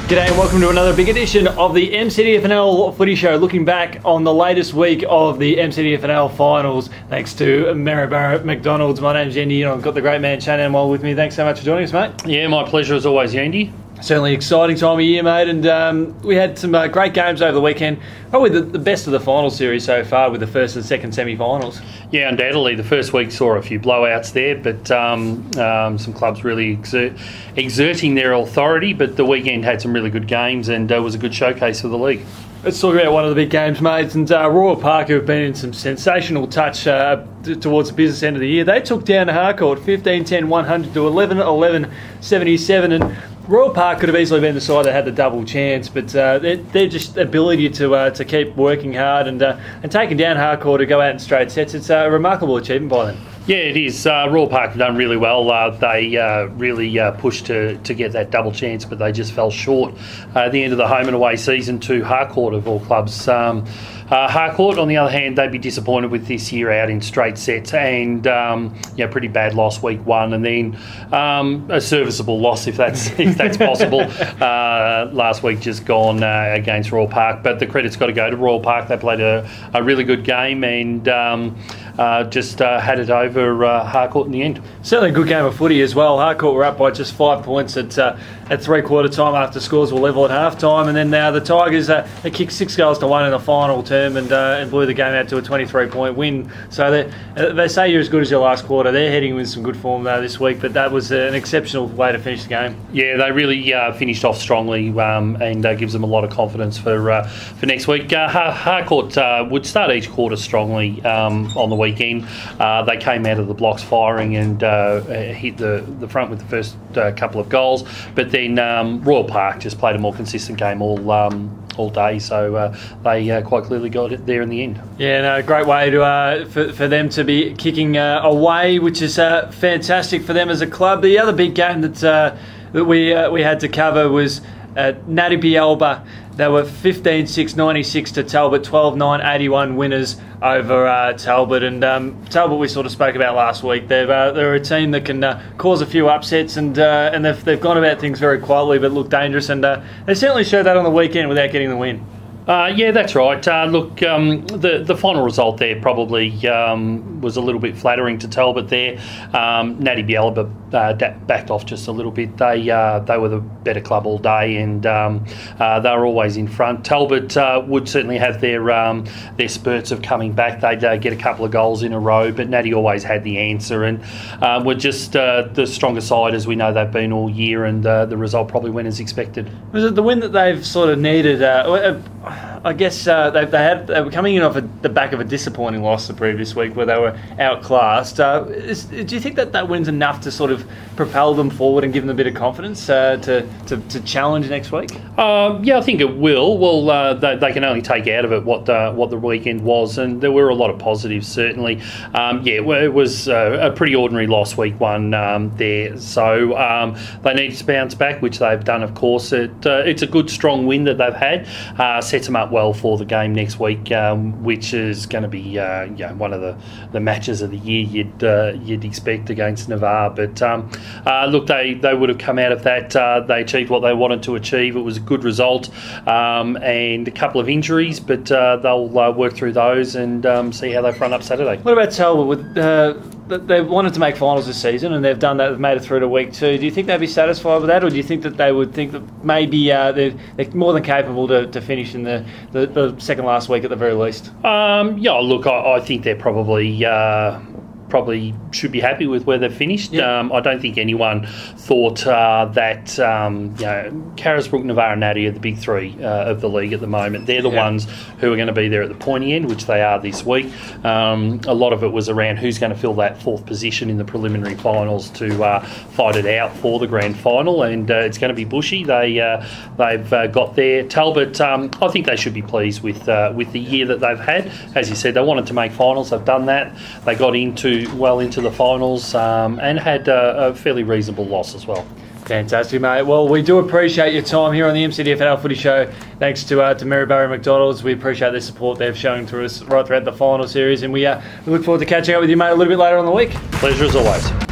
G'day and welcome to another big edition of the MCDFNL Footy Show, looking back on the latest week of the MCDFNL finals, thanks to Maryborough McDonald's. My name's Yeendy and I've got the great man Shane Amwell with me. Thanks so much for joining us, mate. Yeah, my pleasure as always, Yeendy. Certainly exciting time of year, mate, and we had some great games over the weekend. Probably the best of the final series so far, with the first and second semi-finals. Yeah, undoubtedly. The first week saw a few blowouts there, but some clubs really exerting their authority, but the weekend had some really good games and was a good showcase for the league. Let's talk about one of the big games, mate, and Royal Park, who have been in some sensational touch towards the business end of the year. They took down Harcourt 15-10-100 to 11-11-77, and Royal Park could have easily been the side that had the double chance, but their just ability to keep working hard and taking down Harcourt to go out in straight sets, it's a remarkable achievement by them. Yeah, it is. Royal Park have done really well. They really pushed to get that double chance, but they just fell short at the end of the home and away season to Harcourt, of all clubs. Harcourt, on the other hand, they'd be disappointed with this year out in straight sets and pretty bad loss week one, and then a serviceable loss if that's possible last week just gone against Royal Park. But the credit's got to go to Royal Park. They played a really good game and just had it over Harcourt in the end. Certainly a good game of footy as well. Harcourt were up by just 5 points at three-quarter time after scores were level at half-time, and then the Tigers they kicked 6 goals to 1 in the final term and blew the game out to a 23-point win. So they say you're as good as your last quarter. They're heading with some good form this week, but that was an exceptional way to finish the game. Yeah, they really finished off strongly and gives them a lot of confidence for next week. Harcourt would start each quarter strongly on the weekend. They came out of the blocks firing and hit the front with the first couple of goals, but then Royal Park just played a more consistent game all day, so they quite clearly got it there in the end. Yeah, no, great way to for them to be kicking away, which is fantastic for them as a club. The other big game that we had to cover was Natty Bielba. They were 15-6-96 to Talbot, 12-9-81 winners over Talbot. And Talbot we sort of spoke about last week. They're a team that can cause a few upsets, and they've gone about things very quietly but look dangerous. And they certainly showed that on the weekend without getting the win. Yeah, that's right. Look, the final result there probably was a little bit flattering to Talbot there. Natty Bielba backed off just a little bit. They were the better club all day, and they were always in front. Talbot would certainly have their spurts of coming back. They'd get a couple of goals in a row, but Natty always had the answer, and were just the stronger side, as we know they've been all year, and the result probably went as expected. Was it the win that they've sort of needed? I guess they were coming in off the back of a disappointing loss the previous week where they were outclassed. Do you think that win's enough to sort of propel them forward and give them a bit of confidence to challenge next week? Yeah, I think it will. Well, they can only take out of it what the weekend was, and there were a lot of positives, certainly. It was a pretty ordinary loss week one there, so they need to bounce back, which they've done, of course. It's a good, strong win that they've had. Sets them up well for the game next week, which is going to be one of the matches of the year you'd expect against Navarre. But look, they would have come out of that. They achieved what they wanted to achieve. It was a good result, and a couple of injuries, but they'll work through those and see how they front up Saturday. What about Talbot? They wanted to make finals this season, and they've done that. They've made it through to week 2. Do you think they'd be satisfied with that, or do you think that they would think that maybe they're more than capable to finish in the second last week at the very least? Look, I think they're probably should be happy with where they've finished. Yep. I don't think anyone thought that Carisbrook, Navarre and Natty are the big three of the league at the moment. They're the ones who are going to be there at the pointy end, which they are this week. A lot of it was around who's going to fill that 4th position in the preliminary finals to fight it out for the grand final, and it's going to be bushy. They've got there. Talbot, I think they should be pleased with the year that they've had. As you said, they wanted to make finals. They've done that. They got into the finals and had a fairly reasonable loss as well. Fantastic, mate. Well, we do appreciate your time here on the MCDFNL Footy Show. Thanks to Maryborough McDonald's. We appreciate the support they've shown to us right throughout the final series, and we look forward to catching up with you, mate, a little bit later on in the week. Pleasure as always.